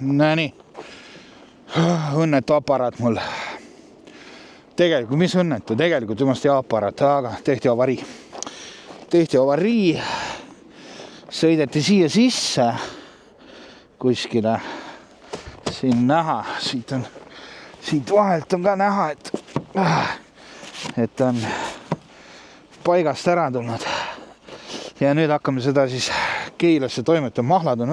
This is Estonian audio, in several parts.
nii. Õnnetu aparaat mul. Tegelikult, mis õnnetu? Tegelikult jumast hea aparaat, aga tehti avarii. Sõideti siia sisse kuskile. Siin näha, siit vahelt on ka näha, et on paigast ära tulnud. Ja nüüd hakkame seda siis Keilasse toimetama. Mahlad on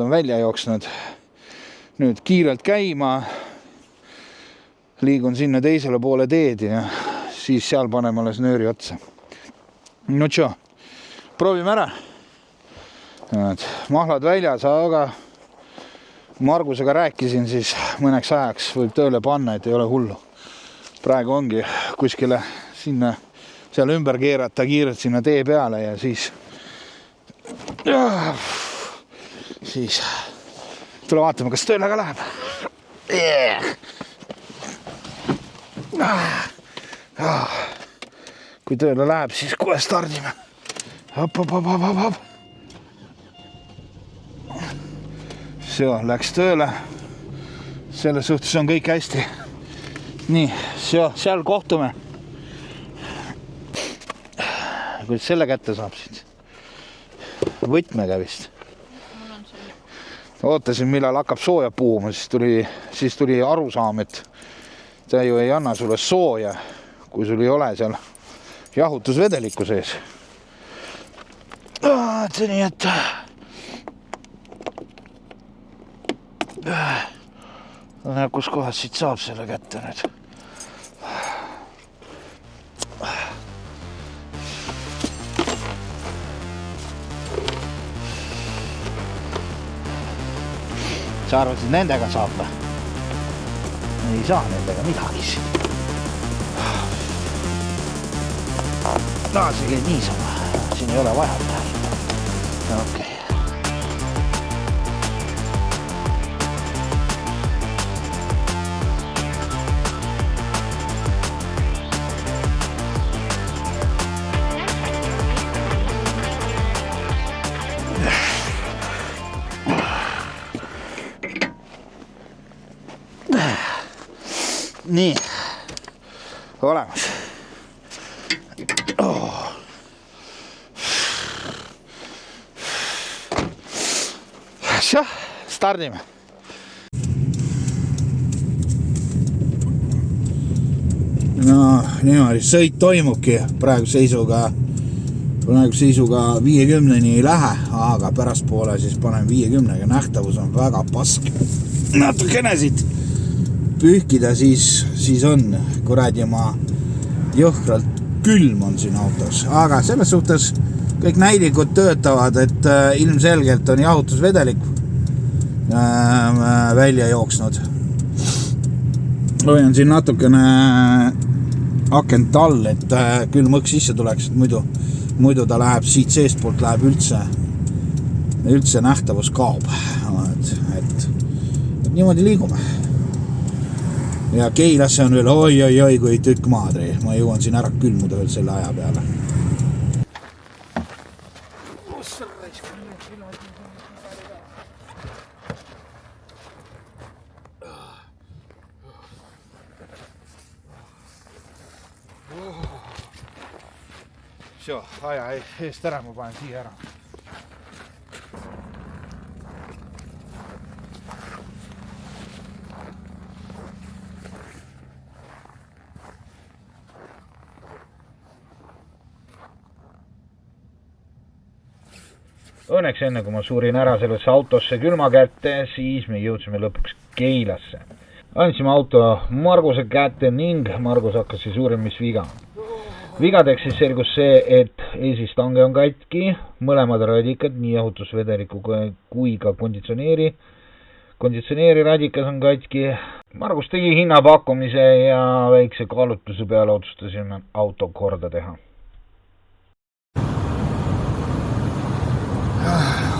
välja jooksnud. Nüüd kiirelt käima. Liigun sinna teisele poole teed ja siis seal paneme alles nööri otsa. No tšo, proovime ära. Mahlad väljas, aga Margusega rääkisin, siis mõneks ajaks võib tööle panna, et ei ole hullu. Praegu ongi kuskile sinna seal ümber keerata kiirelt sinna tee peale ja siis tule vaatame, kas tööle ka läheb. Kui tööle läheb, siis kohe stardime. Hop. See läks tööle. Selle suhtes on kõik hästi. Nii, seal kohtume. Kuidas selle kätte saab siit? Võtmega vist. Ootasin, millal hakkab sooja puhuma, siis tuli arusaam, et ta ju ei anna sulle sooja, kui sul ei ole seal jahutusvedeliku sees. Nii, et kus kohas siit saab selle kätte nüüd. Sa arvasid, nendega saab või? Ei saa nendega midagi siin. See käib niisama. Siin ei ole vaja midagi. Okei. Nii, olemas. Stardime. No, niimoodi, sõit toimubki praegu seisuga 50-ni ei lähe, aga pärast poole siis panen 50-ga. Nähtavus on väga pask. Natukene siit pühkida, siis on kuradi ma jõhkralt külm on siin autos. Aga selles suhtes kõik näidlikud töötavad, et ilmselgelt on jahutusvedelik välja jooksnud. Hoian siin natukene akent all, et külm õks sisse tuleks, et muidu ta läheb siit seestpoolt läheb üldse nähtavus kaob. Et niimoodi liigume. Ja Keilasse on veel oi, kui tükk maadri. Ma jõuan siin ära külmuda veel selle aja peale. Aja eest ära, ma panen siia ära. Õnneks enne, kui ma suurin ära sellesse autosse külma kätte, siis me jõudsime lõpuks Keilasse. Andsime auto Marguse kätte ning Margus hakkas siis uurima, mis viga. Vigadeks siis selgus see, et eesistange on katki, mõlemad radikad, nii jahutusvedeliku kui ka konditsioneeri radikas on katki. Margus tegi hinnapakkumise ja väikse kaalutluse peale otsustasime auto korda teha.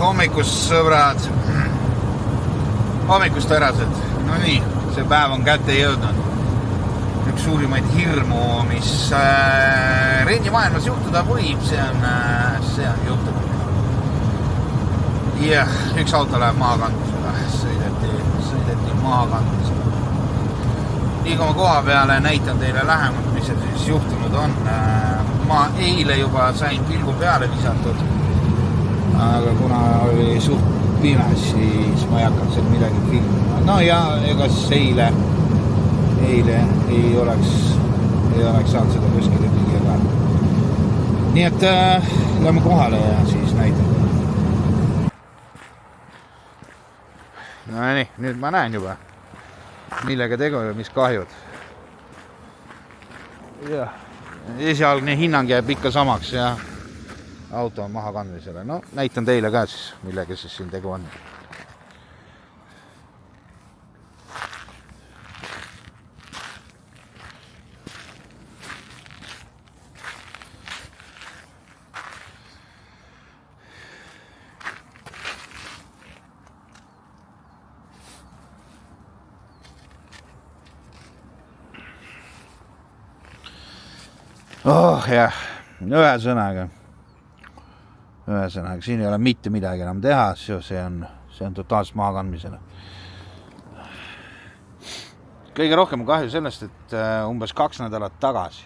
Hommikust sõbrad, hommikust härased, no nii, see päev on kätte jõudnud. Üks suurimaid hirmu, mis rendimaailmas juhtuda võib, see on juhtunud. Ja, üks auto läheb maakandmisele, sõideti maakandmisele. Nii kui ma koha peale näitan teile lähemalt, mis see siis juhtunud on. Ma eile juba sain pilgu peale visatud, aga kuna oli suht pimes, siis ma ei hakanud seal midagi filmima. No ja ega siis eile ei oleks saanud seda kuskile viia ka. Nii et lähme kohale ja siis näitan. No nii, nüüd ma näen juba, millega tegu ja mis kahjud. Ja, esialgne hinnang jääb ikka samaks ja auto on maha kandmisele. No, näitan teile ka siis, millega siis siin tegu on. Oh jah, ühesõnaga, siin ei ole mitte midagi enam teha, see on totaalselt maha kandmisele. Kõige rohkem kahju sellest, et umbes 2 nädalat tagasi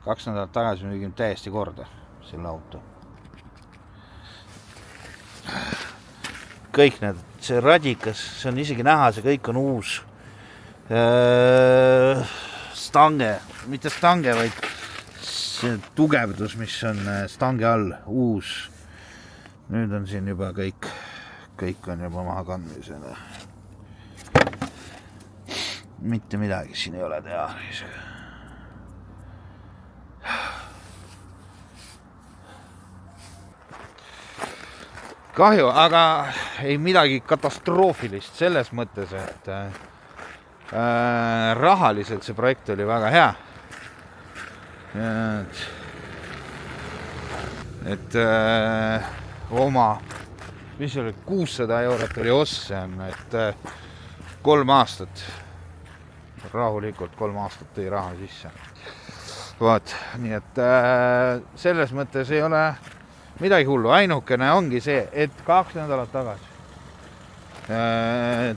me tegime täiesti korda selle auto. Kõik need, see radikas, see on isegi näha, see kõik on uus stange, mitte stange, vaid see tugevdus, mis on stange all, uus. Nüüd on siin juba kõik on juba maha kandmisele. Mitte midagi siin ei ole teha. Kahju, aga ei midagi katastroofilist selles mõttes, et rahaliselt see projekt oli väga hea. Et oma, mis oli 600 eurot oli oss, et 3 aastat, rahulikult 3 aastat tõi raha sisse. Vaat, nii et selles mõttes ei ole midagi hullu, ainukene ongi see, et 2 nädalat tagasi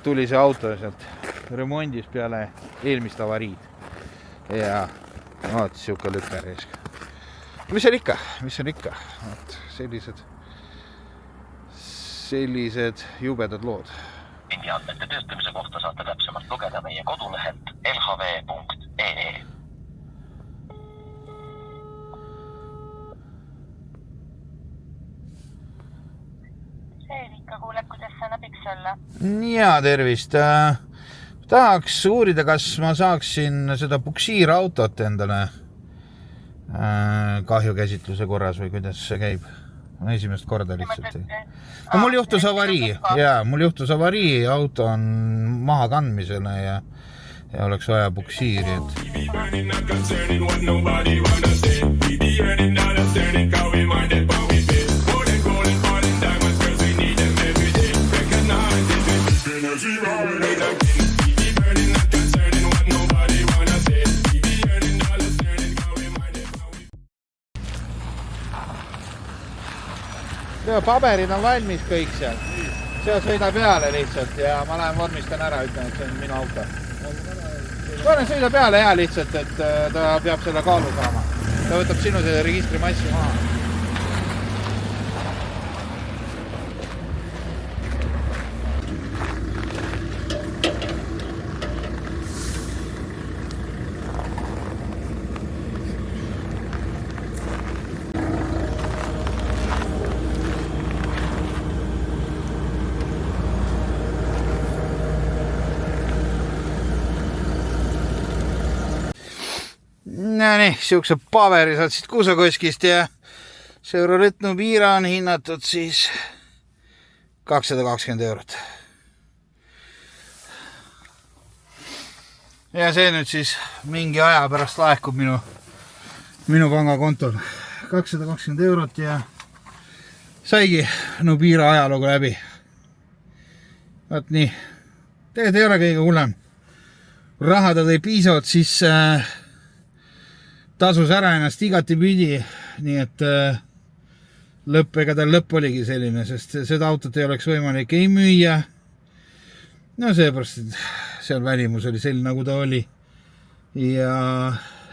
tuli see auto sealt remondis peale eelmist avariid ja vaat siuke lüper ees. Mis on ikka? Vaat, sellised jubedad lood. Andmete töötamise kohta saate täpsemalt lugeda meie kodulehelt lhv.ee. Seerika kuuleb, kuidas saab abiks olla? Ja, tervist. Tahaks uurida, kas ma saaksin seda puksiirautot endale kahjukäsitluse korras või kuidas see käib. Esimest korda lihtsalt. No, mul juhtus avarii, auto on maha kandmisele ja oleks vaja puksiiri. Paberid on valmis kõik seal. See sõida peale lihtsalt ja ma lähen vormistan ära, ütlen, et see on minu auto. Sõida peale ja lihtsalt, et ta peab selle kaalu saama. Ta võtab sinu selle registrimassi maha. No nii, siukse paberi saad siit Kuusakoskist ja Chevrolet Nubira on hinnatud siis 220 eurot. Ja see nüüd siis mingi aja pärast laekub minu pangakontol 220 eurot ja saigi Nubira ajalugu läbi. Vaat nii, tegelikult ei ole kõige hullem. Raha ta tõi piisavalt, siis tasus ära ennast igati pidi, nii et ega tal lõpp oligi selline, sest seda autot ei oleks võimalik ei müüa. No seepärast, et seal välimus oli selline, nagu ta oli. Ja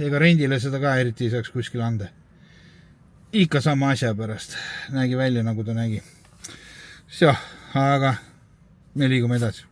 ega rendile seda ka eriti ei saaks kuskil anda. Ikka sama asja pärast. Nägi välja, nagu ta nägi. Aga me liigume edasi.